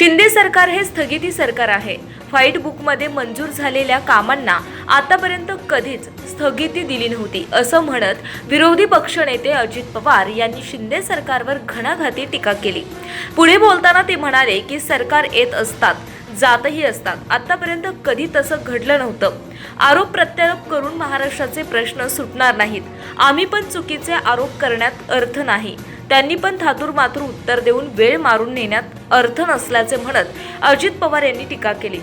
शिंदे सरकार हे स्थगिती सरकार आहे। व्हाईट बुकमध्ये मंजूर झालेल्या कामांना आतापर्यंत कधीच स्थगिती दिली नव्हती असं म्हणत विरोधी पक्षनेते अजित पवार यांनी शिंदे सरकारवर घणाघाती टीका केली। पुढे बोलताना ते म्हणाले की सरकार येत असतात, जातही असतात, आतापर्यंत कधी तसं घडलं नव्हतं। आरोप प्रत्यारोप करून महाराष्ट्राचे प्रश्न सुटणार नाहीत। आम्ही पण चुकीचे आरोप करण्यात अर्थ नाही, त्यांनी पण थातूर मातूर उत्तर देऊन वेळ मारून नेण्यात अर्थ नसल्याचे म्हणत अजित पवार यांनी टीका केली।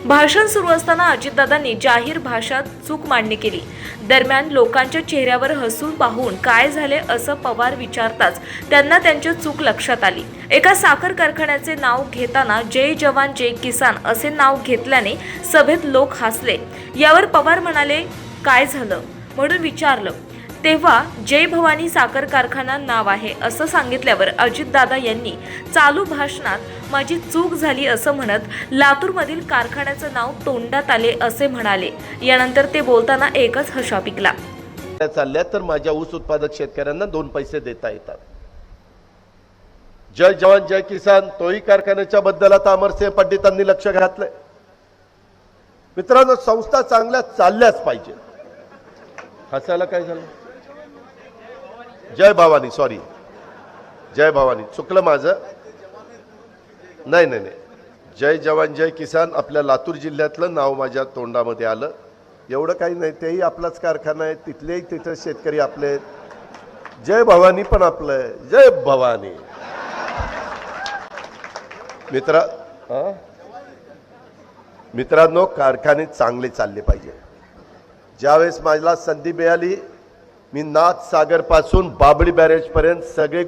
भाषण सुरू असताना अजितदादांनी जाहीर भाषात चूक मांडणी केली। दरम्यान लोकांच्या चेहऱ्यावर हसून पाहून काय झाले असं पवार विचारताच त्यांना त्यांची चूक लक्षात आली। एका साखर कारखान्याचे नाव घेताना जय जवान जय किसान असे नाव घेतल्याने सभेत लोक हसले। यावर पवार म्हणाले, काय झालं म्हणून विचारलं तेव्हा जय भवानी साखर कारखाना नाव आहे असं सांगितल्यावर अजितदादा यांनी चालू भाषणात माझी चूक झाली असं म्हणत लातूरमधील कारखान्याचं नाव तोंडात आले असे म्हणाले। यानंतर ते बोलताना एकच हशा पिकला। चालल्या तर माझ्या ऊस उत्पादक शेतकऱ्यांना 2 पैसे देता येतात। जय जवान जय किसान तोही कारखान्याच्या बद्दल आता अमरसिंह पंडितांनी लक्ष घातलंय। मित्रांनो, संस्था चांगल्या चालल्याच पाहिजे। हसायला काय झालं? जय भवानी, सॉरी, जय भवानी, चुकलं माझं। नाही, जय जवान जय किसान आपल्या लातूर जिल्ह्यातलं नाव माझ्या तोंडामध्ये आलं, एवढं काही नाही। तेही आपलाच कारखाना आहे, तिथलेही तिथे शेतकरी आपले आहेत। जय भवानी पण आपलं आहे, जय भवानी। मित्रांनो, कारखाने चांगले चालले पाहिजे। ज्यावेळेस मला संधी मिळाली, मी नाथ सागर पासून बाबळी बॅरेज पर्यंत सगळे